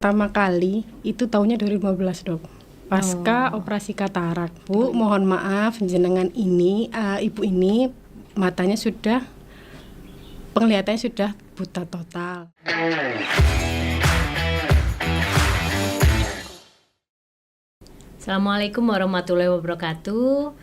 pertama kali itu tahunnya 2015 dok. Pasca operasi katarak. Bu, mohon maaf jenengan ini, ibu ini matanya sudah, penglihatannya sudah buta total. Assalamualaikum warahmatullahi wabarakatuh.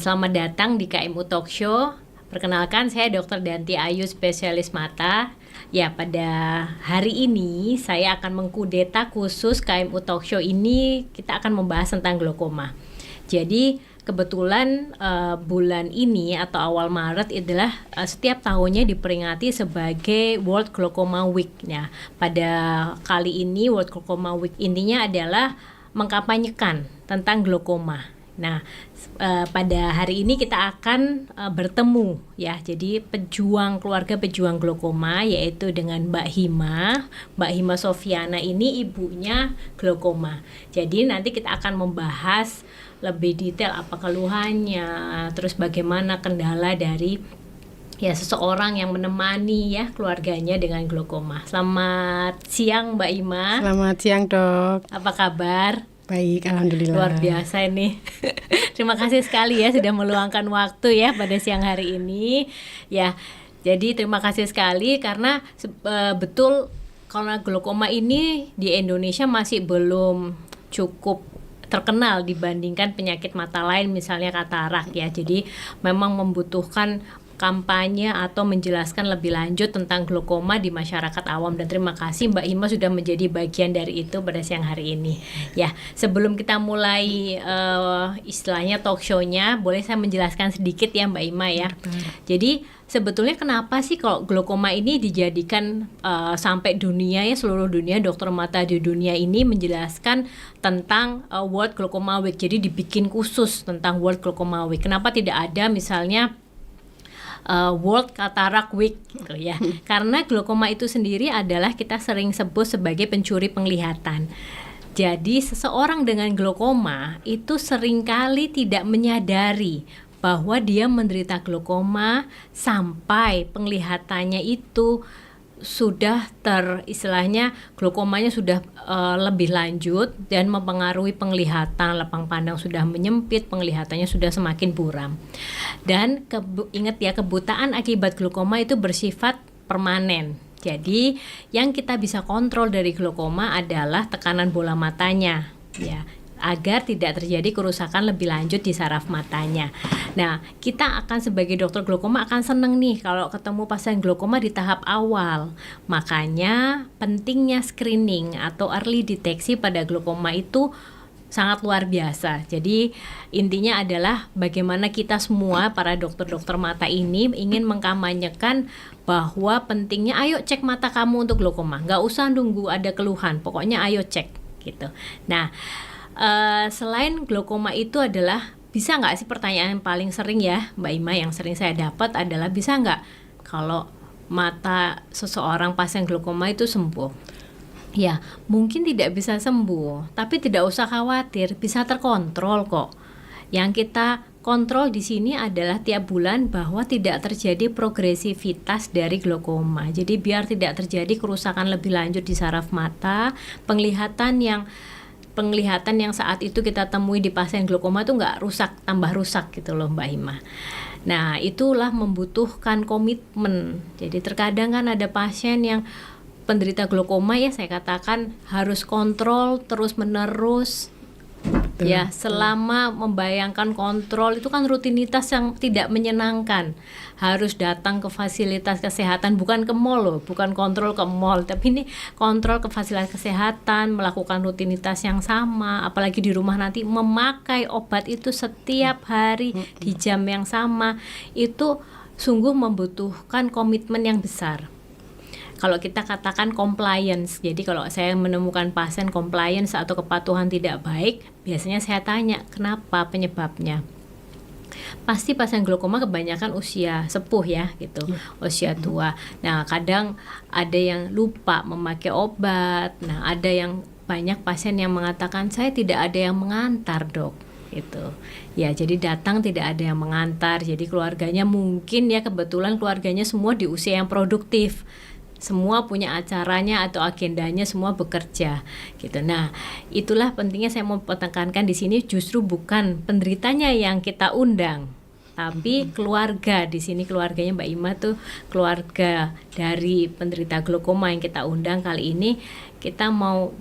Selamat datang di KMU Talk Show. Perkenalkan, saya Dr. Danti Ayu, spesialis mata. Ya, pada hari ini saya akan mengkudeta khusus KMU Talk Show ini. Kita akan membahas tentang glaukoma. Jadi kebetulan bulan ini atau awal Maret adalah setiap tahunnya diperingati sebagai World Glaucoma Week. Nah, pada kali ini World Glaucoma Week intinya adalah mengkampanyekan tentang glaukoma. Nah, pada hari ini kita akan bertemu ya. Jadi keluarga pejuang glaukoma yaitu dengan Mbak Hima Sofiana ini ibunya glaukoma. Jadi nanti kita akan membahas lebih detail apa keluhannya, terus bagaimana kendala dari ya seseorang yang menemani ya keluarganya dengan glaukoma. Selamat siang Mbak Hima. Selamat siang dok. Apa kabar? Baik, alhamdulillah. Luar biasa ini. Terima kasih sekali ya sudah meluangkan waktu ya pada siang hari ini. Ya, jadi terima kasih sekali karena betul karena glaukoma ini di Indonesia masih belum cukup terkenal dibandingkan penyakit mata lain misalnya katarak ya. Jadi memang membutuhkan kampanye atau menjelaskan lebih lanjut tentang glaukoma di masyarakat awam, dan terima kasih Mbak Hima sudah menjadi bagian dari itu pada siang hari ini. Ya, sebelum kita mulai istilahnya talk show-nya, boleh saya menjelaskan sedikit ya Mbak Hima ya. Jadi sebetulnya kenapa sih kalau glaukoma ini dijadikan sampai dunia ya, seluruh dunia dokter mata di dunia ini menjelaskan tentang World Glaucoma Week. Jadi dibikin khusus tentang World Glaucoma Week. Kenapa tidak ada misalnya World Cataract Week gitu ya? Karena glaukoma itu sendiri adalah kita sering sebut sebagai pencuri penglihatan. Jadi seseorang dengan glaukoma itu seringkali tidak menyadari bahwa dia menderita glaukoma sampai penglihatannya itu sudah istilahnya glaukomanya sudah lebih lanjut dan mempengaruhi penglihatan, lapang pandang sudah menyempit, penglihatannya sudah semakin buram. Dan ingat ya, kebutaan akibat glaukoma itu bersifat permanen. Jadi yang kita bisa kontrol dari glaukoma adalah tekanan bola matanya ya, agar tidak terjadi kerusakan lebih lanjut di saraf matanya. Nah, kita akan sebagai dokter glaukoma akan seneng nih kalau ketemu pasien glaukoma di tahap awal. Makanya pentingnya screening atau early deteksi pada glaukoma itu sangat luar biasa. Jadi intinya adalah bagaimana kita semua para dokter-dokter mata ini ingin mengkampanyekan bahwa pentingnya ayo cek mata kamu untuk glaukoma. Nggak usah nunggu ada keluhan, pokoknya ayo cek gitu. Nah, selain glaukoma itu adalah, bisa nggak sih, pertanyaan yang paling sering ya Mbak Hima yang sering saya dapat adalah, bisa nggak kalau mata seseorang pasien glaukoma itu sembuh? Ya, mungkin tidak bisa sembuh, tapi tidak usah khawatir, bisa terkontrol kok. Yang kita kontrol di sini adalah tiap bulan bahwa tidak terjadi progresivitas dari glaukoma. Jadi biar tidak terjadi kerusakan lebih lanjut di saraf mata, penglihatan yang saat itu kita temui di pasien glaukoma itu nggak rusak, tambah rusak gitu loh Mbak Hima. Nah, itulah membutuhkan komitmen. Jadi terkadang kan ada pasien yang penderita glaukoma ya, saya katakan harus kontrol terus menerus. Ya, selama membayangkan kontrol itu kan rutinitas yang tidak menyenangkan. Harus datang ke fasilitas kesehatan, bukan ke mall loh, bukan kontrol ke mall, tapi ini kontrol ke fasilitas kesehatan, melakukan rutinitas yang sama, apalagi di rumah nanti memakai obat itu setiap hari di jam yang sama. Itu sungguh membutuhkan komitmen yang besar. Kalau kita katakan compliance, jadi kalau saya menemukan pasien compliance atau kepatuhan tidak baik, biasanya saya tanya kenapa, penyebabnya. Pasti pasien glaukoma kebanyakan usia sepuh ya gitu, usia tua. Nah, kadang ada yang lupa memakai obat. Nah, ada yang banyak pasien yang mengatakan saya tidak ada yang mengantar dok gitu. Ya, jadi datang tidak ada yang mengantar. Jadi keluarganya mungkin ya kebetulan keluarganya semua di usia yang produktif. semua punya acaranya atau agendanya, semua bekerja gitu. Nah, itulah pentingnya saya mau tekankan di sini, justru bukan penderitanya yang kita undang, tapi keluarga. Di sini keluarganya Mbak Ima tuh keluarga dari penderita glaukoma yang kita undang kali ini. Kita mau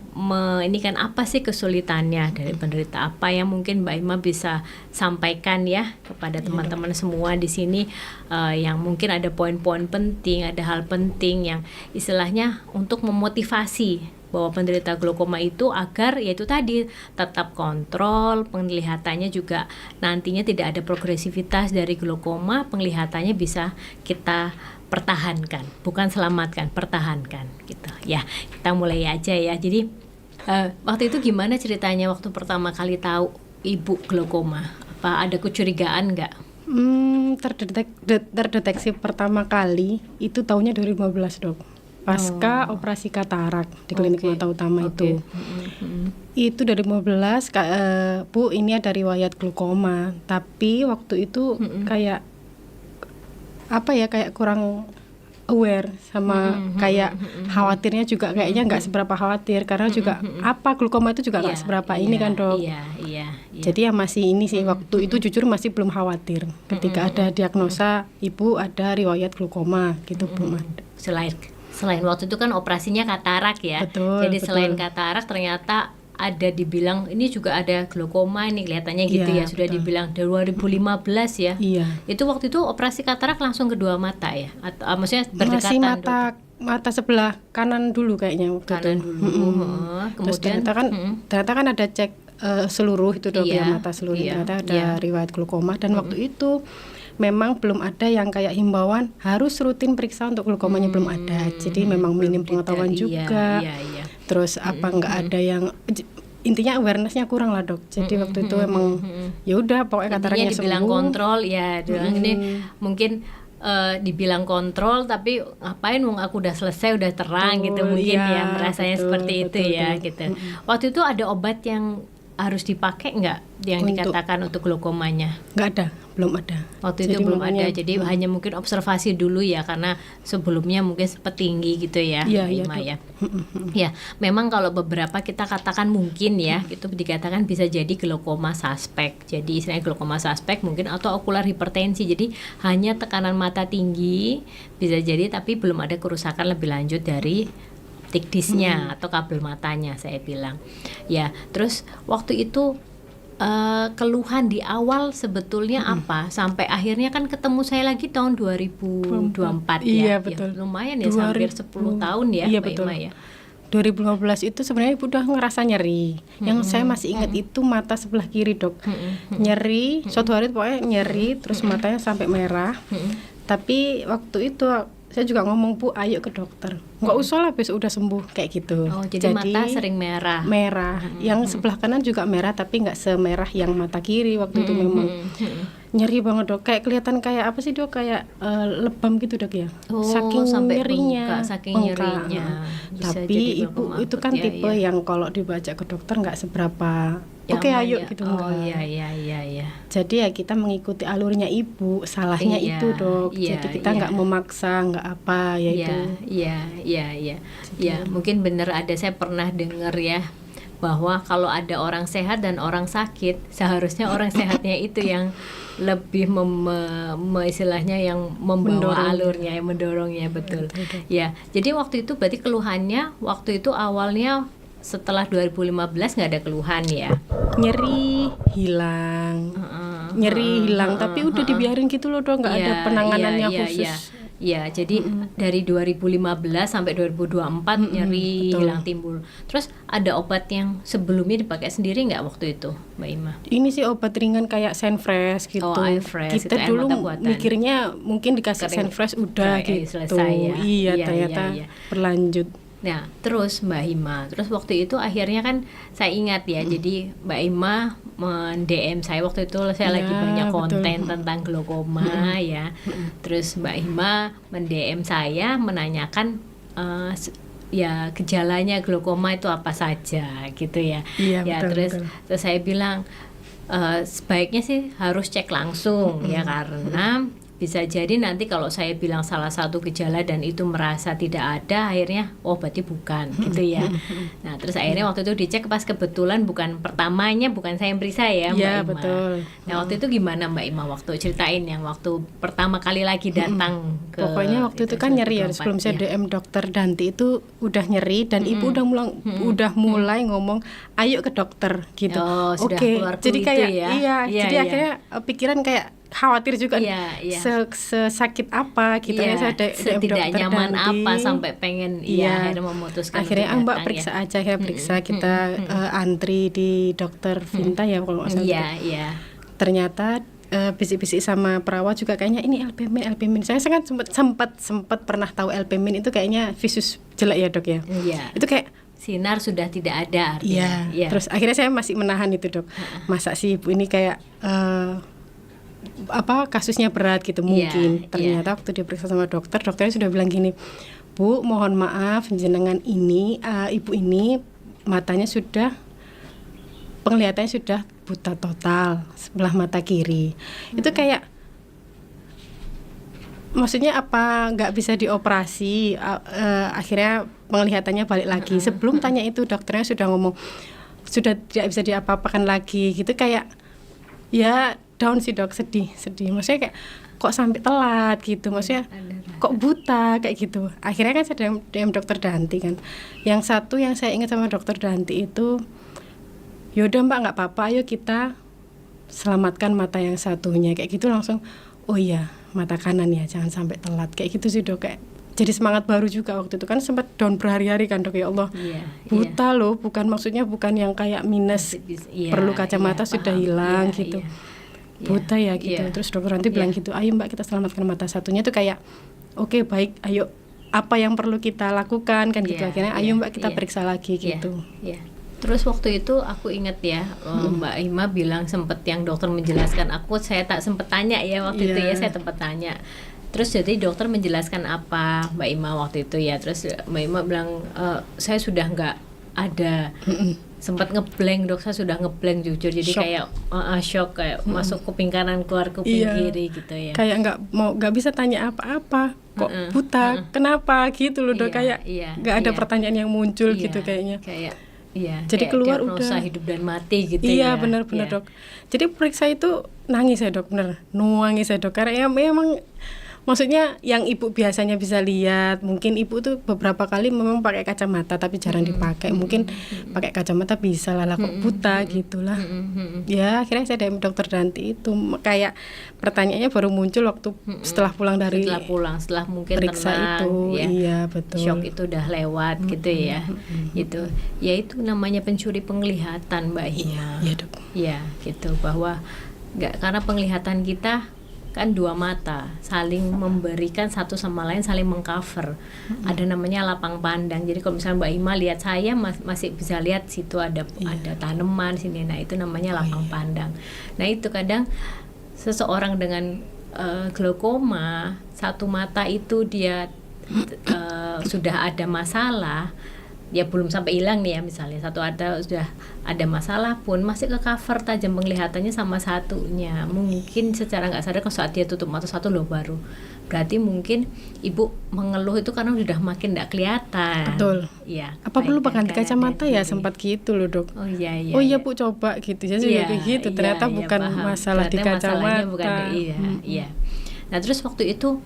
ini kan apa sih kesulitannya dari penderita, apa yang mungkin Mbak Ima bisa sampaikan ya kepada teman-teman semua di sini, yang mungkin ada poin-poin penting, ada hal penting yang istilahnya untuk memotivasi bahwa penderita glaukoma itu agar yaitu tadi tetap kontrol penglihatannya, juga nantinya tidak ada progresivitas dari glaukoma, penglihatannya bisa kita pertahankan, bukan selamatkan, pertahankan gitu ya. Kita mulai aja ya. Jadi waktu itu gimana ceritanya waktu pertama kali tahu ibu glaukoma? Apa ada kecurigaan nggak? Terdeteksi pertama kali itu tahunnya 2015 dok, pasca operasi katarak di klinik mata utama itu. Itu 2015 Bu ini ada riwayat glaukoma, tapi waktu itu kayak kayak kurang aware sama kayak khawatirnya juga kayaknya nggak seberapa khawatir karena juga glaukoma itu juga nggak seberapa ini kan dok. Jadi ya masih ini sih waktu itu jujur masih belum khawatir ketika ada diagnosa ibu ada riwayat glaukoma gitu belum ada. Selain waktu itu kan operasinya katarak ya. Jadi selain katarak ternyata ada dibilang ini juga ada glaukoma ini kelihatannya gitu ya, sudah dibilang 2015 ya. Itu waktu itu operasi katarak langsung kedua mata ya, atau maksudnya berdekatan? Masih mata sebelah kanan dulu kayaknya waktu kanan itu. Dulu. Terus ternyata kan ada cek seluruh itu dok ya, mata seluruh ternyata ada riwayat glaukoma dan waktu itu memang belum ada yang kayak himbauan harus rutin periksa untuk glaukomanya, belum ada. Jadi memang minim pengetahuan juga. Terus nggak ada yang intinya awarenessnya kurang lah dok. Jadi waktu itu emang ya udah pokoknya kataraknya sembuh. Dibilang kontrol ya, ini mungkin dibilang kontrol tapi ngapain wong aku udah selesai udah terang gitu mungkin ya merasanya seperti itu ya gitu. Waktu itu ada obat yang harus dipakai nggak yang dikatakan untuk glaukomanya? Nggak ada, belum ada. Waktu itu belum ada, jadi hanya mungkin observasi dulu ya karena sebelumnya mungkin sempat tinggi gitu ya, ya. Ya, memang kalau beberapa kita katakan mungkin ya, itu dikatakan bisa jadi glaukoma suspek. Jadi istilahnya glaukoma suspek mungkin atau okular hipertensi. Jadi hanya tekanan mata tinggi bisa jadi, tapi belum ada kerusakan lebih lanjut dari optik disnya atau kabel matanya saya bilang. Ya, terus waktu itu keluhan di awal sebetulnya apa? Sampai akhirnya kan ketemu saya lagi tahun 2024 ya. Iya, betul. Ya, lumayan ya, hampir 10 tahun ya, iya, Mbak betul. Ima ya. 2015 itu sebenarnya ibu udah ngerasa nyeri. Yang saya masih ingat itu mata sebelah kiri dok. Nyeri, suatu hari pokoknya nyeri, terus matanya sampai merah. Tapi waktu itu saya juga ngomong Bu, ayo ke dokter. Nggak usah lah, besok udah sembuh kayak gitu. Jadi mata sering merah. Yang sebelah kanan juga merah, tapi nggak semerah yang mata kiri waktu itu memang. Nyeri banget dok, kayak kelihatan kayak apa sih dok, kayak lebam gitu dok ya. Saking nyerinya. Tapi ibu itu kan tipe yang kalau dibaca ke dokter nggak seberapa. Oke, ayo gitu. Iya. Jadi ya kita mengikuti alurnya ibu, salahnya itu dok. Jadi kita nggak memaksa, nggak apa ya itu. Iya. Mungkin benar ada, saya pernah dengar ya bahwa kalau ada orang sehat dan orang sakit, seharusnya orang sehatnya itu yang lebih istilahnya yang membawa alurnya, yang mendorongnya, betul. Ya, jadi waktu itu berarti keluhannya waktu itu awalnya setelah 2015 nggak ada keluhan ya? Nyeri hilang, tapi udah dibiarin gitu loh dong, nggak ada penanganannya khusus. Ya, jadi dari 2015 sampai 2024 nyeri hilang timbul. Terus ada obat yang sebelumnya dipakai sendiri nggak waktu itu, Mbak Ima? Ini sih obat ringan kayak Senfresh gitu. Kita dulu mikirnya mungkin dikasih Senfresh udah gitu. Selesai ya. Iya, ternyata berlanjut. Nah, terus Mbak Ima, terus waktu itu akhirnya kan saya ingat ya, jadi Mbak Ima men-DM saya waktu itu, saya lagi banyak konten tentang glaukoma ya. Terus Mbak Ima men-DM saya menanyakan ya gejalanya glaukoma itu apa saja gitu ya. Terus saya bilang sebaiknya sih harus cek langsung ya, karena bisa jadi nanti kalau saya bilang salah satu gejala dan itu merasa tidak ada, akhirnya oh berarti bukan gitu ya. Nah terus akhirnya waktu itu dicek pas kebetulan bukan pertamanya, bukan saya yang periksa ya Mbak Iya, Ima. betul. Nah waktu itu gimana Mbak Ima waktu ceritain yang waktu pertama kali lagi datang ke Pokoknya waktu itu kan nyeri ya, 124, sebelum saya ya. DM dokter Danti itu udah nyeri dan ibu udah mulai ngomong ayo ke dokter gitu. Oh, sudah Oke, keluar jadi clue kayak itu ya. iya, Iya, jadi iya. akhirnya pikiran kayak khawatir juga Iya, iya. sesakit apa gitu Iya, ya saya DM setidak dokter nyaman Danti. apa sampai pengen Iya. akhirnya memutuskan Akhirnya untuk Mbak datang, periksa ya. aja, akhirnya periksa kita antri di dokter Vinta ya kalau nggak salah. Iya, iya. Ternyata bisik-bisik sama perawat juga kayaknya ini LP-min. Saya kan sempat pernah tahu LP-min itu kayaknya visus jelek ya dok ya. Iya. Itu kayak Sinar sudah tidak ada artinya. iya. Terus akhirnya saya masih menahan itu dok. Masa sih ibu ini kayak kasusnya berat gitu mungkin. Iya, Ternyata waktu diperiksa sama dokternya sudah bilang gini, Bu mohon maaf jenengan ini ibu ini matanya sudah penglihatannya sudah buta total sebelah mata kiri. Itu kayak maksudnya apa nggak bisa dioperasi, akhirnya penglihatannya balik lagi. Sebelum tanya itu dokternya sudah ngomong sudah tidak bisa diapa-apakan lagi gitu, kayak ya down sih dok, sedih maksudnya kayak kok sampai telat gitu, maksudnya kok buta kayak gitu. Akhirnya kan saya DM dokter Danti kan, yang satu yang saya ingat sama dokter Danti itu, yaudah mbak nggak apa-apa, ayo kita selamatkan mata yang satunya kayak gitu. Langsung oh iya mata kanan ya, jangan sampai telat kayak gitu sih dok. Kayak jadi semangat baru juga. Waktu itu kan sempat down berhari-hari kan dok, ya Allah buta loh, bukan yang kayak minus perlu kacamata sudah hilang gitu, buta ya gitu. Terus dokter nanti bilang gitu, ayo mbak kita selamatkan mata satunya. Tuh kayak oke, baik, ayo apa yang perlu kita lakukan kan gitu. Akhirnya ayo mbak kita periksa lagi gitu. Terus waktu itu aku ingat ya, Mbak Ima bilang sempet yang dokter menjelaskan, saya tak sempet tanya ya waktu itu ya, saya tempat tanya. Terus jadi dokter menjelaskan apa Mbak Ima waktu itu ya. Terus Mbak Ima bilang saya sudah nggak ada, sempat ngeblank dok, saya sudah ngeblank jujur. Jadi shock. Kayak shock, kayak masuk kuping kanan keluar kuping kiri gitu ya. Kayak nggak bisa tanya apa-apa, kok buta, kenapa gitu loh dok. Kayak nggak ada pertanyaan yang muncul gitu kayaknya. Iya, jadi keluar udah hidup dan mati gitu ya. Iya ya. benar-benar dok. Jadi periksa itu nangis ya dok, bener nangis ya dok, karena ya memang maksudnya yang ibu biasanya bisa lihat, mungkin ibu tuh beberapa kali memang pakai kacamata tapi jarang dipakai, mungkin pakai kacamata bisa lah, kok buta gitulah. Ya akhirnya saya DM dokter Danti itu, kayak pertanyaannya baru muncul waktu setelah pulang setelah mungkin periksa tenang, itu ya. Iya betul, shock itu udah lewat gitu ya. Gitu ya, itu namanya pencuri penglihatan Mbak Hima. Iya dok. Ya gitu, bahwa karena penglihatan kita kan dua mata saling memberikan satu sama lain, saling mengcover. Ada namanya lapang pandang. Jadi kalau misalnya Mbak Ima lihat saya masih bisa lihat situ ada tanaman sini. Nah itu namanya lapang pandang. Nah itu kadang seseorang dengan glaukoma satu mata itu dia sudah ada masalah, ya belum sampai hilang nih ya, misalnya sudah ada masalah pun masih ke cover tajam penglihatannya sama satunya. Mungkin secara nggak sadar kalau saat dia tutup mata satu loh baru, berarti mungkin ibu mengeluh itu karena udah makin nggak kelihatan. Betul. Ya. Apa perlu pakai kacamata ya, sempat gitu loh dok. Oh iya. Oh iya bu, coba gitu ya, kayak gitu. Ternyata bukan masalah di kacamata. Iya. Nah terus waktu itu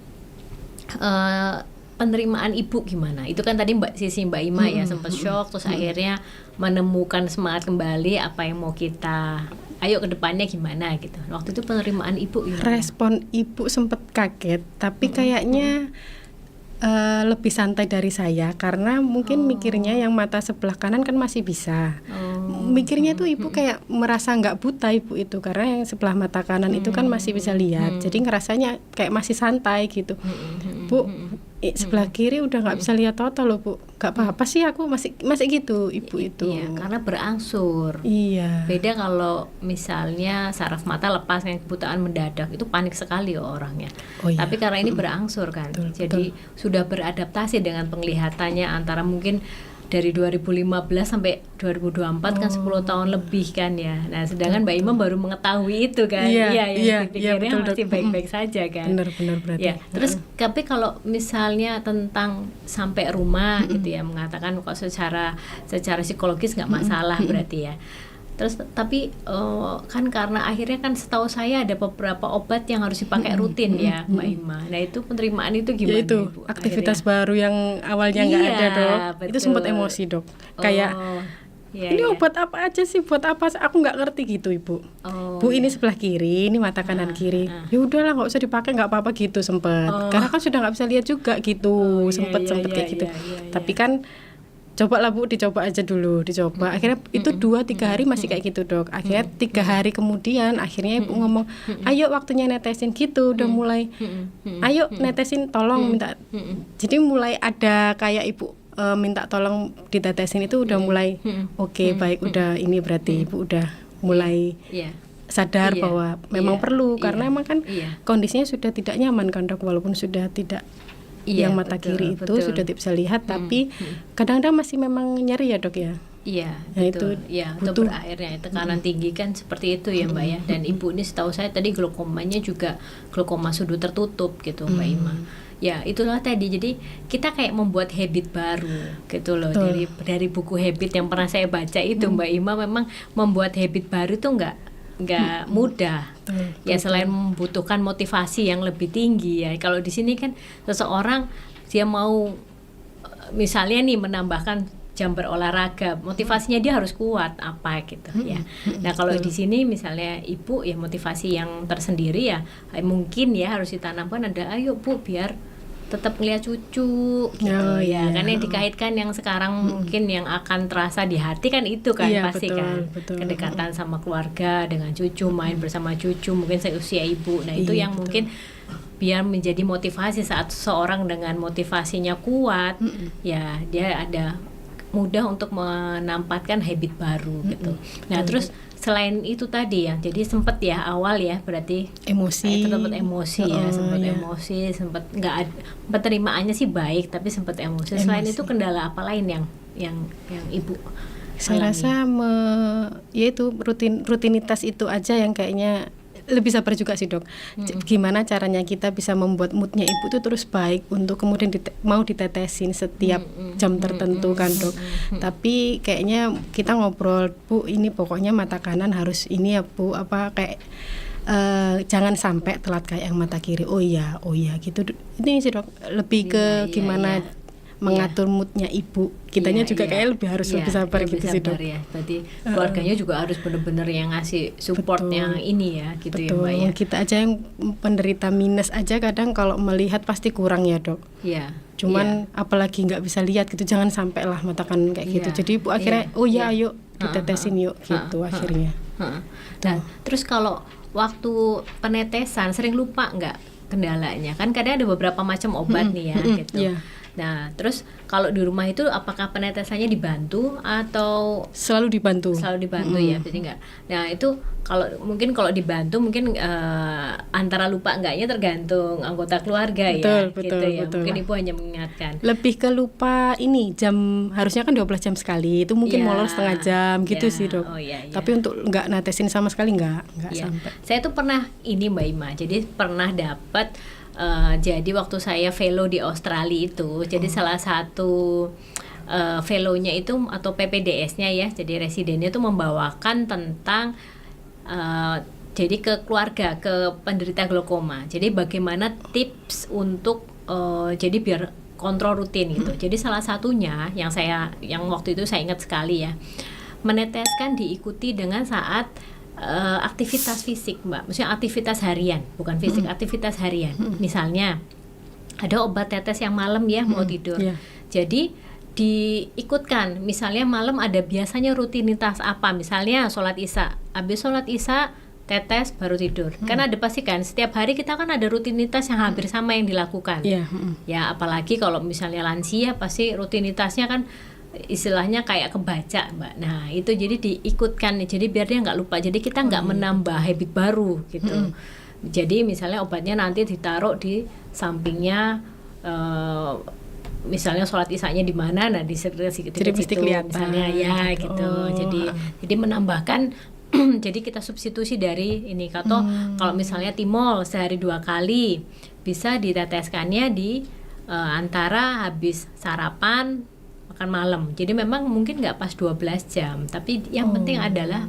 penerimaan ibu gimana? Itu kan tadi sisi Mbak Ima ya sempat shock, terus akhirnya menemukan semangat kembali apa yang mau kita ayo ke depannya gimana gitu. Waktu itu penerimaan ibu gimana? Respon ibu sempat kaget, tapi kayaknya lebih santai dari saya, karena mungkin mikirnya yang mata sebelah kanan kan masih bisa. Mikirnya tuh ibu kayak merasa nggak buta ibu itu, karena yang sebelah mata kanan itu kan masih bisa lihat. Jadi ngerasanya kayak masih santai gitu. Bu, sebelah kiri udah nggak bisa lihat total loh bu, nggak apa-apa sih, aku masih gitu ibu itu. Iya, karena berangsur. Iya. Beda kalau misalnya saraf mata lepas yang kebutaan mendadak, itu panik sekali orangnya. Tapi karena ini berangsur kan, jadi sudah beradaptasi dengan penglihatannya, antara mungkin dari 2015 sampai 2024 kan 10 tahun lebih kan ya. Nah, sedangkan Mbak Ima baru mengetahui itu kan. Iya, Dipikirnya betul, masih Dok. baik-baik saja kan. Benar berarti. Ya, terus tapi kalau misalnya tentang sampai rumah gitu ya, mengatakan kok secara psikologis nggak masalah berarti ya. Terus tapi kan karena akhirnya kan setahu saya ada beberapa obat yang harus dipakai rutin ya Mbak Ima. Nah itu penerimaan itu gimana Itu Ibu? aktivitas Akhirnya? baru yang awalnya nggak Iya, ada Dok. betul. Itu sempat emosi Dok. Kayak iya, ini iya. obat apa aja sih, buat apa? Aku nggak ngerti gitu Ibu. Bu ini sebelah kiri, ini mata kanan kiri. Ya udahlah nggak usah dipakai, nggak apa-apa gitu sempet. Karena kan sudah nggak bisa lihat juga gitu, sempet kayak gitu. Tapi kan coba lah Bu, dicoba aja dulu, dicoba. Akhirnya itu 2-3 hari masih kayak gitu Dok. Akhirnya 3 hari kemudian, akhirnya Ibu ngomong, ayo waktunya netesin gitu, udah mulai. Ayo netesin, tolong minta. Jadi mulai ada kayak Ibu minta tolong ditetesin itu udah mulai oke, baik, udah ini berarti Ibu udah mulai sadar bahwa memang perlu, karena emang kan kondisinya sudah tidak nyaman kan Dok, walaupun sudah tidak yang mata kiri itu sudah tidak bisa lihat, tapi kadang-kadang masih memang nyeri ya Dok ya. Iya, nah, betul. Itu berakhirnya tekanan tinggi kan seperti itu ya Mbak ya. Dan Ibu ini setahu saya tadi glaukomanya juga glaukoma sudut tertutup gitu Mbak Ima. Ya itulah tadi, jadi kita kayak membuat habit baru gitu loh. Dari buku habit yang pernah saya baca itu Mbak Ima, memang membuat habit baru itu nggak mudah. Ya selain membutuhkan motivasi yang lebih tinggi ya. Kalau di sini kan seseorang dia mau misalnya nih menambahkan jam berolahraga, motivasinya dia harus kuat apa gitu ya. Nah kalau di sini misalnya Ibu ya motivasi yang tersendiri ya mungkin ya harus ditanamkan ada, ayo Bu biar tetap ngeliat cucu gitu ya. Kan yang dikaitkan yang sekarang mungkin yang akan terasa di hati kan itu kan pasti kan kedekatan sama keluarga dengan cucu, main bersama cucu mungkin seusia Ibu. Nah itu yang mungkin biar menjadi motivasi saat seseorang dengan motivasinya kuat ya dia ada mudah untuk menampatkan habit baru gitu. Nah terus selain itu tadi ya, jadi sempet ya awal ya berarti emosi, sempat emosi ya, sempat emosi, sempat nggak ada, penerimaannya sih baik tapi sempat emosi. Selain itu kendala apa lain yang Ibu saya rasa yaitu rutinitas itu aja yang kayaknya lebih sabar juga sih Dok. Gimana caranya kita bisa membuat moodnya Ibu itu terus baik untuk kemudian mau ditetesin setiap jam tertentu kan Dok. Tapi kayaknya kita ngobrol, Bu ini pokoknya mata kanan harus ini ya Bu, apa kayak jangan sampai telat kayak yang mata kiri. Oh iya gitu. Ini sih Dok, lebih ke gimana mengatur moodnya Ibu. Kitanya juga kayak lebih harus lebih sabar gitu sih Dok. Ya. Berarti keluarganya juga harus benar-benar yang ngasih support yang ini ya gitu ya Mbak ya. Kita aja yang penderita minus aja kadang kalau melihat pasti kurang ya Dok. Iya. Cuman apalagi nggak bisa lihat gitu, jangan sampai lah mata kan kayak gitu. Jadi Ibu akhirnya ayo ditetesin yuk gitu akhirnya. Nah, terus kalau waktu penetesan sering lupa nggak kendalanya? Kan kadang ada beberapa macam obat nih ya gitu. Nah, terus kalau di rumah itu apakah penetesannya dibantu atau selalu dibantu? Selalu dibantu ya, berarti enggak. Nah, itu kalau dibantu mungkin antara lupa enggaknya tergantung anggota keluarga gitu ya. Mungkin Ibu hanya mengingatkan. Lebih ke lupa ini jam, harusnya kan 12 jam sekali. Itu mungkin molor setengah jam gitu sih Dok. Tapi untuk enggak netesin sama sekali enggak sampai. Saya tuh pernah ini Mbak Ima. Jadi pernah dapat jadi waktu saya fellow di Australia itu, jadi salah satu fellow-nya itu atau PPDS-nya ya, jadi residennya itu membawakan tentang jadi ke keluarga, ke penderita glaukoma. Jadi bagaimana tips untuk jadi biar kontrol rutin gitu. Jadi salah satunya yang waktu itu saya ingat sekali ya, meneteskan diikuti dengan saat aktivitas fisik Mbak, maksudnya aktivitas harian, bukan fisik, aktivitas harian. Misalnya ada obat tetes yang malam ya mau tidur, jadi diikutkan. Misalnya malam ada biasanya rutinitas apa, misalnya sholat isya, habis sholat isya tetes baru tidur. Kan ada pasti kan setiap hari kita kan ada rutinitas yang hampir sama yang dilakukan. Ya apalagi kalau misalnya lansia pasti rutinitasnya kan istilahnya kayak kebaca Mbak. Nah itu jadi diikutkan, jadi biar dia nggak lupa. Jadi kita nggak menambah habit baru gitu. Jadi misalnya obatnya nanti ditaruh di sampingnya misalnya sholat isya-nya di mana, nah di Jadi situ mesti kelihatan misalnya ya gitu. Oh. Jadi menambahkan jadi kita substitusi dari ini kalau misalnya timol sehari 2 kali bisa diteteskannya di antara habis sarapan makan malam. Jadi memang mungkin nggak pas 12 jam, tapi yang penting adalah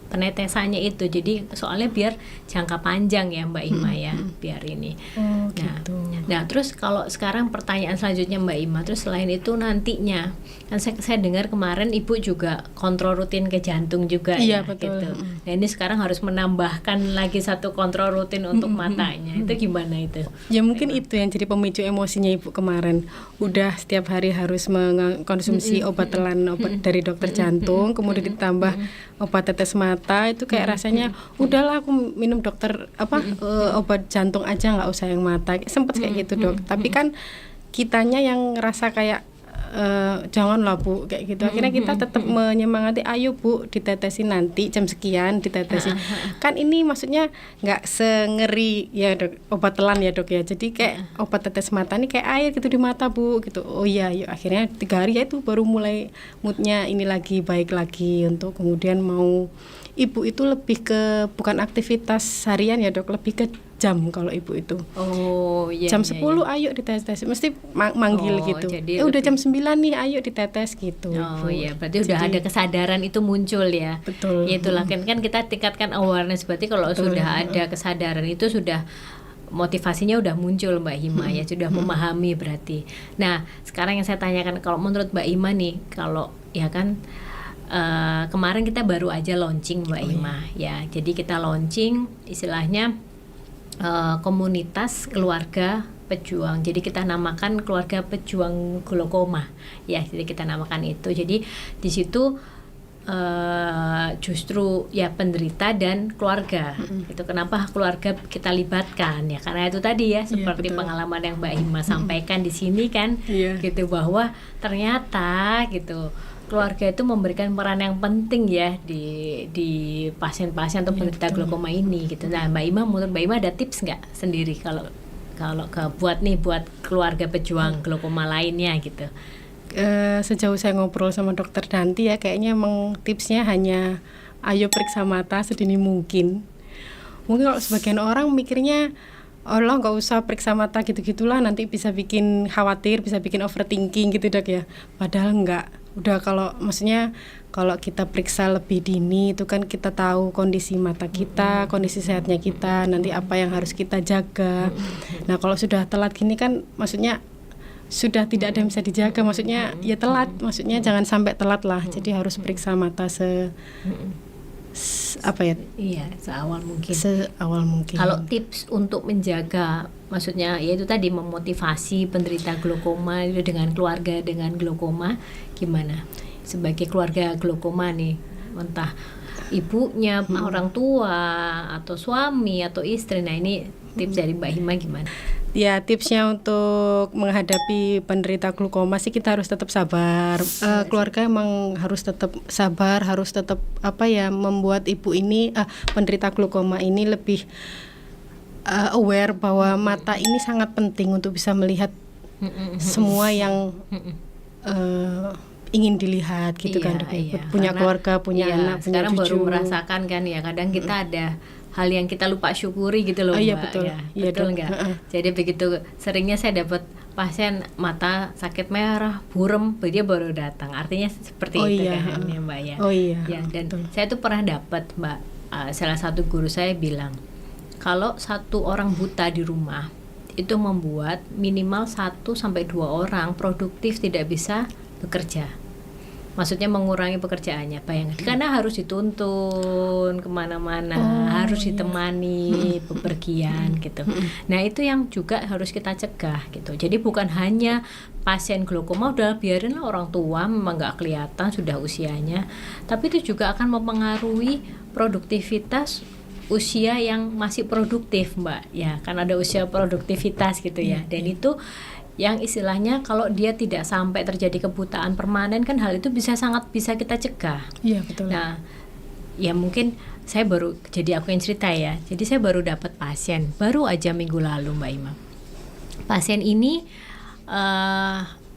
penetesannya itu. Jadi soalnya biar jangka panjang ya Mbak Ima ya, biar ini. Oh, Nah, gitu. nah terus kalau sekarang pertanyaan selanjutnya Mbak Ima, terus selain itu nantinya kan saya dengar kemarin Ibu juga kontrol rutin ke jantung juga Iya, ya betul. gitu. Nah ini sekarang harus menambahkan lagi satu kontrol rutin untuk matanya. Itu gimana itu? Ya mungkin itu yang jadi pemicu emosinya Ibu kemarin. Udah setiap hari harus mengkonsumsi obat telan obat dari dokter jantung, kemudian ditambah obat tetes mata, itu kayak rasanya udahlah aku minum dokter obat jantung aja, nggak usah yang mata. Sempet kayak gitu Dok. Tapi kan kitanya yang ngerasa kayak janganlah Bu kayak gitu. Akhirnya kita tetap menyemangati, ayo Bu ditetesin nanti jam sekian ditetesin. Kan ini maksudnya nggak sengeri ya Dok, obat telan ya Dok ya. Jadi kayak obat tetes mata ini kayak air gitu di mata Bu gitu. Oh iya, yuk akhirnya 3 hari ya itu baru mulai moodnya ini lagi baik lagi untuk kemudian mau. Ibu itu lebih ke bukan aktivitas harian ya Dok, lebih ke jam kalau Ibu itu. Oh iya. Jam iya, 10 ayo ditetes, mesti manggil Oh, gitu. jadi Udah lebih- jam 9 nih, ayo ditetes gitu. Oh Bu. iya, berarti udah Jadi- ada kesadaran itu muncul ya. Betul. Ya itulah kan kita tingkatkan awareness. Berarti kalau sudah ada kesadaran itu sudah motivasinya udah muncul Mbak Hima ya, sudah memahami berarti. Nah, sekarang yang saya tanyakan, kalau menurut Mbak Hima nih, kalau ya kan kemarin kita baru aja launching Mbak Hima ya. Jadi kita launching istilahnya komunitas keluarga pejuang. Jadi kita namakan keluarga pejuang glaukoma ya. Jadi kita namakan itu. Jadi di situ justru ya penderita dan keluarga. Itu kenapa keluarga kita libatkan ya, karena itu tadi ya seperti betul. pengalaman yang Mbak Hima sampaikan di sini kan, Iya. gitu, bahwa ternyata gitu keluarga itu memberikan peran yang penting ya di pasien-pasien atau penderita glaukoma ini gitu. Nah Mbak Hima, menurut Mbak Hima ada tips nggak sendiri kalau buat keluarga pejuang glaukoma lainnya gitu? Sejauh saya ngobrol sama dokter Danti ya, kayaknya emang tipsnya hanya ayo periksa mata sedini mungkin. Mungkin kalau sebagian orang mikirnya Allah nggak usah periksa mata gitu-gitulah, nanti bisa bikin khawatir, bisa bikin overthinking gitu Dok ya. Padahal enggak. Udah kalau kita periksa lebih dini itu kan kita tahu kondisi mata kita, kondisi sehatnya kita, nanti apa yang harus kita jaga. Nah kalau sudah telat gini kan maksudnya sudah tidak ada yang bisa dijaga, maksudnya ya telat, maksudnya jangan sampai telat lah. Jadi harus periksa mata Iya, seawal mungkin. seawal mungkin. Kalau tips untuk menjaga, maksudnya yaitu tadi memotivasi penderita glaukoma itu dengan keluarga dengan glaukoma, gimana? Sebagai keluarga glaukoma nih, entah ibunya, orang tua, atau suami, atau istri. Nah ini tips dari Mbak Hima gimana? Ya tipsnya untuk menghadapi penderita glaukoma sih kita harus tetap sabar. Keluarga emang harus tetap sabar, harus tetap membuat ibu ini penderita glaukoma ini lebih aware bahwa mata ini sangat penting untuk bisa melihat semua yang ingin dilihat gitu kan. Punya Karena, keluarga, punya anak, punya sekarang cucu. baru merasakan kan ya, kadang kita ada hal yang kita lupa syukuri gitu loh Mbak. Iya betul. Ya, Iya, betul Dok. nggak? Jadi begitu seringnya saya dapat pasien mata sakit merah, burem, dia baru datang. Artinya seperti Oh itu iya, kan ya Mbak ya. Oh iya. Ya, dan betul. saya tuh pernah dapat Mbak, salah satu guru saya bilang kalau satu orang buta di rumah itu membuat minimal 1-2 orang produktif tidak bisa bekerja. Maksudnya mengurangi pekerjaannya, bayangkan. Karena harus dituntun kemana-mana, harus ditemani bepergian gitu. Nah itu yang juga harus kita cegah gitu. Jadi bukan hanya pasien glaukoma udah biarin lah orang tua memang nggak kelihatan sudah usianya, tapi itu juga akan mempengaruhi produktivitas usia yang masih produktif Mbak. Ya kan ada usia produktivitas gitu ya. Dan itu yang istilahnya kalau dia tidak sampai terjadi kebutaan permanen kan hal itu sangat bisa kita cegah. Iya betul. Nah, ya mungkin saya baru, jadi aku yang cerita ya. Jadi saya baru dapat pasien baru aja minggu lalu Mbak Ima. Pasien ini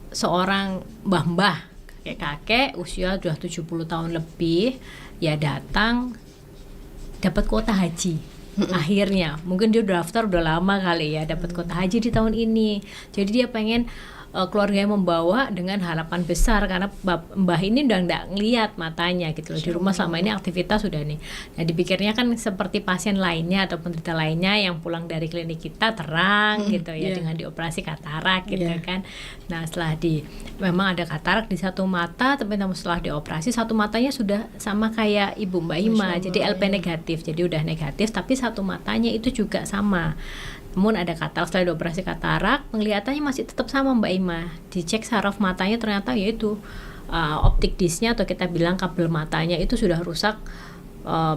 seorang mbah-mbah, kakek-kakek usia sudah 70 tahun lebih ya datang dapat kuota haji. Akhirnya mungkin dia daftar udah lama kali ya, dapat kuota haji di tahun ini. Jadi dia pengen keluarganya membawa dengan harapan besar, karena mbah ini udah nggak ngeliat matanya gitu loh, di rumah selama ini aktivitas sudah nih. Nah dipikirnya kan seperti pasien lainnya atau penderita lainnya yang pulang dari klinik kita terang gitu ya, dengan dioperasi katarak gitu kan. Nah setelah memang ada katarak di satu mata, tapi setelah dioperasi satu matanya sudah sama kayak ibu Mbak Ima, jadi LP negatif, jadi udah negatif, tapi satu matanya itu juga sama. Namun ada katarak, setelah dioperasi katarak penglihatannya masih tetap sama Mbak Ima. Dicek saraf matanya ternyata yaitu optik disnya atau kita bilang kabel matanya itu sudah rusak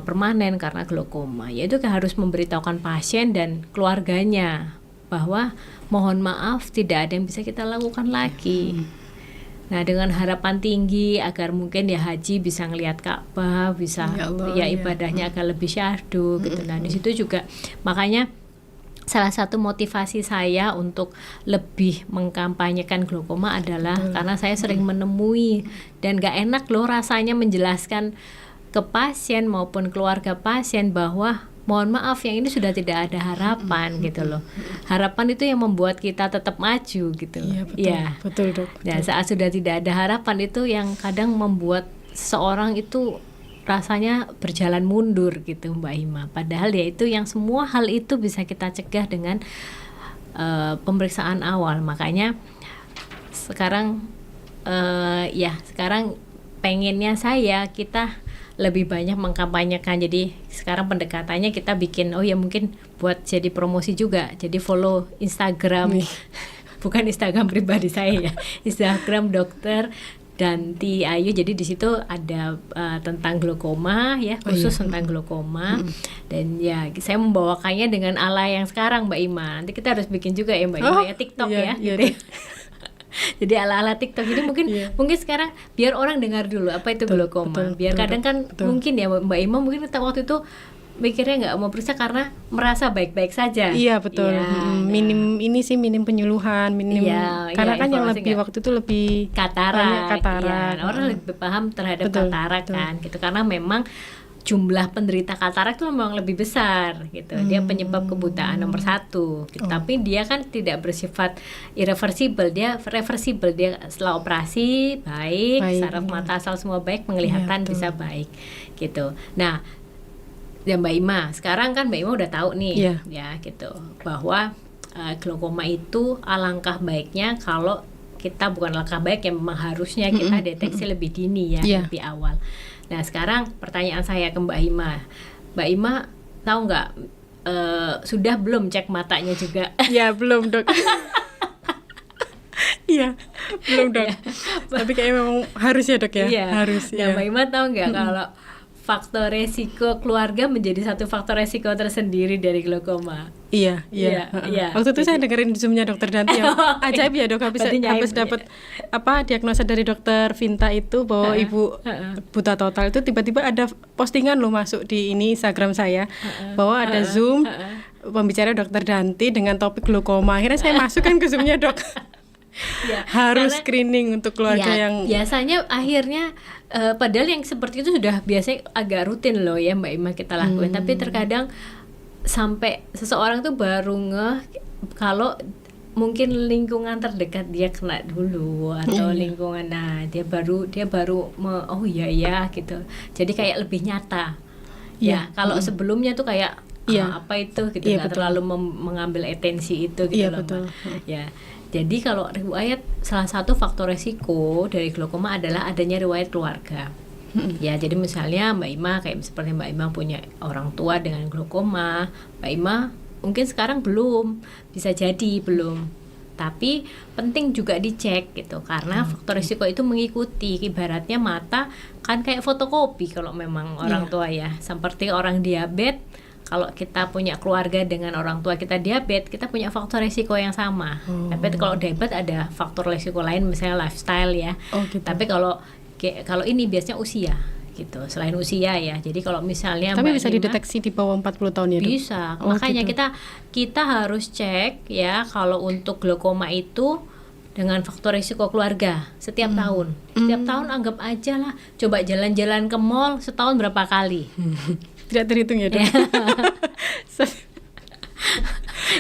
permanen karena glaukoma. Yaitu harus memberitahukan pasien dan keluarganya bahwa mohon maaf tidak ada yang bisa kita lakukan lagi. Nah dengan harapan tinggi agar mungkin ya haji bisa ngelihat Ka'bah, bisa ya ibadahnya agak lebih syahdu gitu. Nah di situ juga makanya salah satu motivasi saya untuk lebih mengkampanyekan glaukoma adalah karena saya sering menemui dan gak enak loh rasanya menjelaskan ke pasien maupun keluarga pasien bahwa mohon maaf yang ini sudah tidak ada harapan gitu loh. Harapan itu yang membuat kita tetap maju gitu. Iya betul, betul dok. Nah saat sudah tidak ada harapan itu yang kadang membuat seorang itu rasanya berjalan mundur gitu Mbak Ima. Padahal ya itu yang semua hal itu bisa kita cegah dengan pemeriksaan awal. Makanya sekarang sekarang pengennya kita lebih banyak mengkampanyekan. Jadi sekarang pendekatannya kita bikin mungkin buat jadi promosi juga. Jadi follow Instagram bukan Instagram pribadi saya ya. Instagram Dokter Danti Ayu, jadi di situ ada tentang glaukoma ya, khusus tentang glaukoma. Dan ya saya membawakannya dengan ala yang sekarang Mbak Ima. Nanti kita harus bikin juga ya Mbak Ima ya TikTok gitu. Jadi ala-ala TikTok ini mungkin sekarang biar orang dengar dulu apa itu glaukoma. Biar kadang kan mungkin ya Mbak Ima mungkin waktu itu mikirnya nggak mau periksa karena merasa baik-baik saja. Iya betul. Minim penyuluhan, karena kan yang lebih waktu itu lebih katarak. Orang lebih paham terhadap katarak kan, gitu. Karena memang jumlah penderita katarak itu memang lebih besar, gitu. Dia penyebab kebutaan nomor 1. Gitu. Tapi dia kan tidak bersifat irreversible, dia reversible. Dia setelah operasi baik saraf mata asal semua baik, penglihatan bisa baik, gitu. Nah. Ya Mbak Ima, sekarang kan Mbak Ima udah tahu nih ya gitu bahwa glaukoma itu alangkah baiknya kalau kita bukan langkah baik yang memang harusnya kita deteksi lebih dini ya, lebih awal. Nah sekarang pertanyaan saya ke Mbak Ima tahu nggak sudah belum cek matanya juga? Ya belum dok. Iya belum dok. Tapi kayaknya memang harus ya dok ya. Harus. Nah Mbak Ima tahu nggak kalau faktor resiko keluarga menjadi satu faktor resiko tersendiri dari glaukoma. Iya. Waktu itu saya dengerin Zoom-nya Dokter Danti yang ajaib ya dok. Habis dapat diagnosa dari Dokter Vinta itu bahwa ibu buta total itu tiba-tiba ada postingan loh masuk di Instagram saya bahwa ada Zoom pembicara Dokter Danti dengan topik glaukoma. Akhirnya saya masukkan ke Zoom-nya dok. Harus screening untuk keluarga yang biasanya akhirnya padahal yang seperti itu sudah biasanya agak rutin loh ya Mbak Ima kita lakuin, tapi terkadang sampai seseorang tuh baru kalau mungkin lingkungan terdekat dia kena dulu atau lingkungan dia baru gitu, jadi kayak lebih nyata kalau sebelumnya tuh kayak apa itu gitu, nggak terlalu mengambil atensi itu gitu loh betul. Jadi kalau riwayat, salah satu faktor resiko dari glaukoma adalah adanya riwayat keluarga. Ya, jadi misalnya Mbak Ima seperti Mbak Ima punya orang tua dengan glaukoma, Mbak Ima mungkin sekarang belum, bisa jadi belum. Tapi penting juga dicek gitu, karena faktor resiko itu mengikuti, ibaratnya mata kan kayak fotokopi kalau memang orang tua ya, seperti orang diabetes. Kalau kita punya keluarga dengan orang tua kita diabetes, kita punya faktor resiko yang sama. Tapi kalau diabetes ada faktor resiko lain, misalnya lifestyle ya. Gitu. Tapi kalau ini biasanya usia gitu. Selain usia ya. Jadi kalau misalnya tapi bisa dideteksi di bawah 40 tahun ya, Dok? Bisa. Makanya gitu. kita harus cek ya kalau untuk glaukoma itu dengan faktor risiko keluarga setiap tahun. Setiap tahun anggap aja lah, coba jalan-jalan ke mall setahun berapa kali? Tidak terhitung ya dok.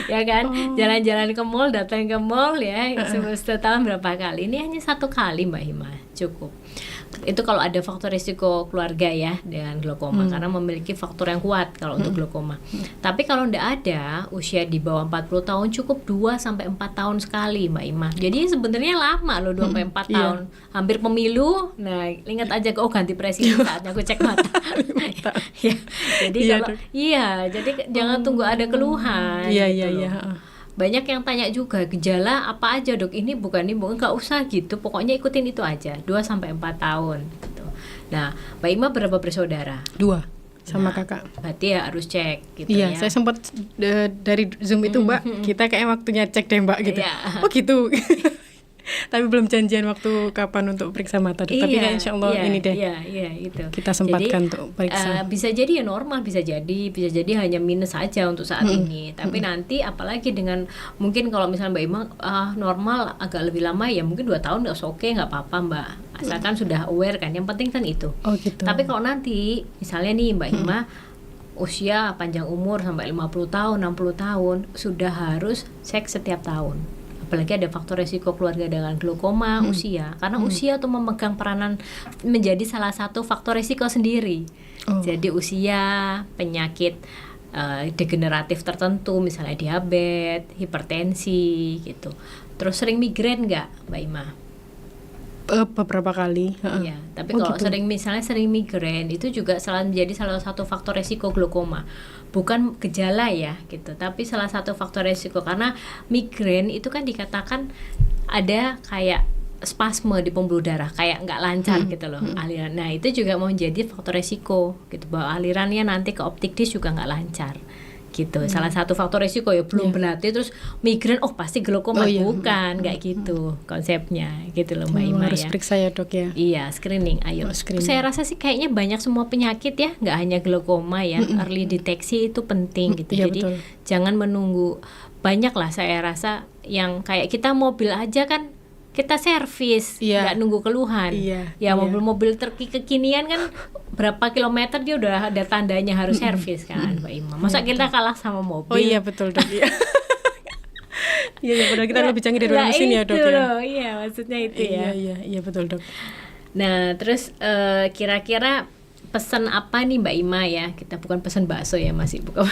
Ya kan, jalan-jalan ke mall, datang ke mall ya, setahun berapa kali? Ini hanya 1 kali Mbak Hima, cukup. Itu kalau ada faktor risiko keluarga ya dengan glaukoma, karena memiliki faktor yang kuat kalau untuk glaukoma. Tapi kalau tidak ada, usia di bawah 40 tahun cukup 2-4 tahun sekali Mbak Ima. Jadi sebenarnya lama loh 2-4 tahun. Hampir pemilu. Nah, ingat aja ganti presiden saatnya aku cek mata. Ya, jadi jadi jangan tunggu ada keluhan. Iya. Banyak yang tanya juga, gejala apa aja dok, ini bukan nggak usah gitu, pokoknya ikutin itu aja 2-4 tahun gitu. Nah Mbak Ima berapa bersaudara? 2 sama kakak. Berarti ya harus cek gitu. Iya, ya. saya sempat dari Zoom itu Mbak, kita kayak waktunya cek deh Mbak gitu. Oh gitu. Tapi belum janjian waktu kapan untuk periksa mata dok. Tapi kan insya Allah ini deh. Iya itu. Kita sempatkan untuk periksa. Bisa jadi ya normal, bisa jadi hanya minus saja untuk saat ini. Tapi nanti apalagi dengan mungkin kalau misalnya Mbak Ima normal agak lebih lama ya mungkin 2 tahun nggak apa-apa Mbak. Asalkan sudah aware kan. Yang penting kan itu. Oh gitu. Tapi kalau nanti misalnya nih Mbak Ima usia panjang umur sampai 50 tahun, 60 tahun sudah harus cek setiap tahun. Apalagi ada faktor resiko keluarga dengan glaukoma, usia. Karena usia tuh memegang peranan menjadi salah satu faktor resiko sendiri. Jadi usia, penyakit degeneratif tertentu, misalnya diabetes, hipertensi gitu. Terus sering migrain nggak Mbak Ima? Beberapa kali. Iya, tapi kalau sering migrain itu juga menjadi salah satu faktor resiko glaukoma. Bukan gejala ya gitu, tapi salah satu faktor resiko, karena migrain itu kan dikatakan ada kayak spasme di pembuluh darah, kayak nggak lancar gitu loh aliran. Nah itu juga mau menjadi faktor resiko gitu, bahwa alirannya nanti ke optik disc juga nggak lancar gitu. Salah satu faktor resiko ya, belum berarti terus migrain pasti glaukoma, bukan nggak gitu konsepnya gitu loh Mbak Ima. Harus periksa ya dok ya. Iya, screening. Ayo saya rasa sih kayaknya banyak semua penyakit ya, nggak hanya glaukoma ya. Early deteksi itu penting gitu. Jadi jangan menunggu. Banyak lah saya rasa yang kayak kita mobil aja kan kita servis, nggak nunggu keluhan. Mobil-mobil kekinian kan berapa kilometer dia udah ada tandanya harus servis kan Mbak Ima. Masa kita kalah sama mobil? Oh iya betul dok. Iya padahal kita lebih canggih dari mesin ya dok ya. Iya maksudnya itu ya. Iya betul dok. Nah terus kira-kira pesan apa nih Mbak Ima ya, kita bukan pesan bakso ya, masih bukan.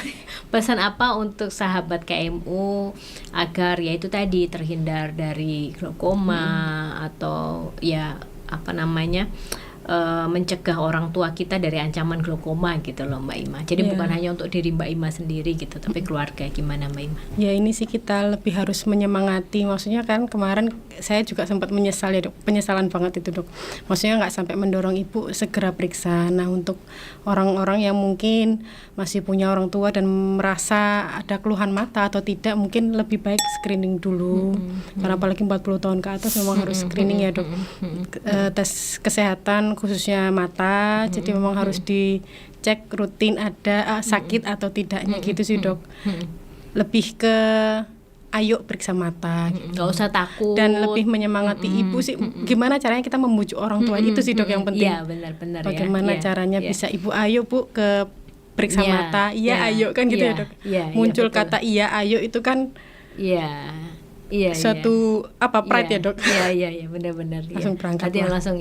Pesan apa untuk sahabat KMU agar ya itu tadi terhindar dari glaukoma atau ya mencegah orang tua kita dari ancaman glaukoma gitu loh Mbak Ima. Jadi bukan hanya untuk diri Mbak Ima sendiri gitu, tapi keluarga. Gimana Mbak Ima? Ya ini sih kita lebih harus menyemangati. Maksudnya kan kemarin saya juga sempat menyesal ya dok, penyesalan banget itu dok. Maksudnya nggak sampai mendorong ibu segera periksa. Nah untuk orang-orang yang mungkin masih punya orang tua dan merasa ada keluhan mata atau tidak, mungkin lebih baik screening dulu. Karena apalagi 40 tahun ke atas memang harus screening ya dok. Tes kesehatan khususnya mata, jadi memang harus dicek rutin ada sakit atau tidaknya gitu sih dok. Lebih ke ayo periksa mata gitu. Gak usah takut. Dan lebih menyemangati ibu sih. Gimana caranya kita membujuk orang tua, itu sih dok yang penting. Iya benar-benar. Bagaimana caranya bisa ibu ayo bu ke periksa mata, ayo kan gitu ya dok. Muncul kata iya ayo itu kan suatu pride ya dok. Iya benar-benar. Langsung berangkat. Langsung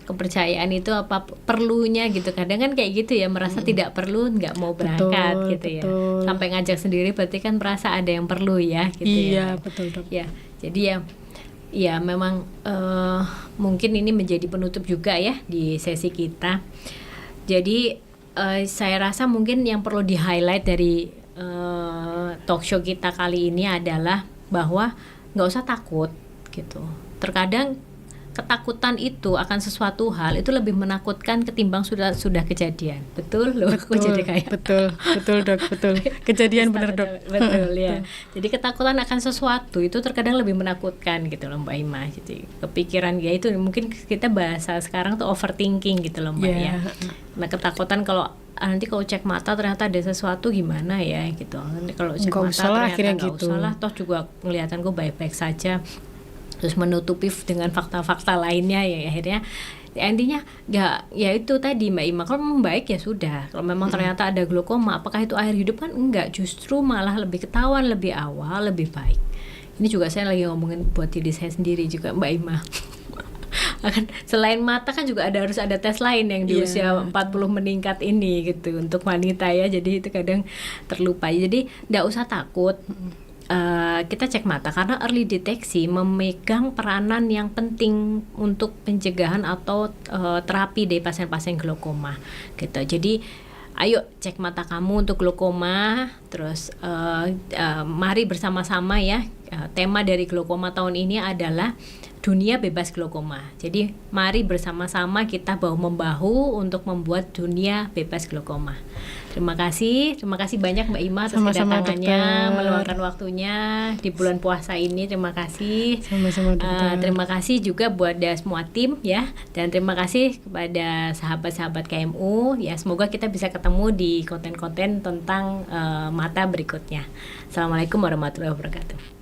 kepercayaan itu apa perlunya gitu. Kadang kan kayak gitu ya, merasa tidak perlu nggak mau berangkat gitu ya. Sampai ngajak sendiri berarti kan merasa ada yang perlu ya gitu ya. Iya betul dok. Ya jadi ya memang mungkin ini menjadi penutup juga ya di sesi kita. Jadi saya rasa mungkin yang perlu di highlight dari talk show kita kali ini adalah bahwa nggak usah takut gitu. Terkadang ketakutan itu akan sesuatu hal itu lebih menakutkan ketimbang sudah kejadian. Betul loh. Betul dok. Kejadian benar dok. Betul ya. Jadi ketakutan akan sesuatu itu terkadang lebih menakutkan gitu loh Mbak Ima. Jadi kepikiran ya itu mungkin kita bahasa sekarang tuh overthinking gitu loh Mbak ya. Nah ketakutan nanti kalau cek mata ternyata ada sesuatu gimana ya gitu. Nanti kalau cek mata ternyata nggak usah lah, toh juga kelihatan gue baik-baik saja. terus menutupi dengan fakta-fakta lainnya ya akhirnya intinya nggak, ya itu tadi Mbak Ima, kalau memang baik ya sudah, kalau memang ternyata ada glaukoma apakah itu akhir hidup, kan enggak, justru malah lebih ketahuan lebih awal lebih baik. Ini juga saya lagi ngomongin buat diri saya sendiri juga Mbak Ima. Akan selain mata kan juga harus ada tes lain yang di usia 40 meningkat ini gitu untuk wanita ya, jadi itu kadang terlupa, jadi nggak usah takut. Kita cek mata karena early deteksi memegang peranan yang penting untuk pencegahan atau terapi dari pasien-pasien glaukoma gitu. Jadi ayo cek mata kamu untuk glaukoma, terus mari bersama-sama ya. Tema dari glaukoma tahun ini adalah dunia bebas glaukoma. Jadi mari bersama-sama kita bahu-membahu untuk membuat dunia bebas glaukoma. Terima kasih banyak Mbak Ima atas kedatangannya, meluangkan waktunya di bulan puasa ini. Terima kasih. Sama-sama dokter. Terima kasih juga buat semua tim ya, dan terima kasih kepada sahabat-sahabat KMU ya. Semoga kita bisa ketemu di konten-konten tentang mata berikutnya. Assalamualaikum warahmatullahi wabarakatuh.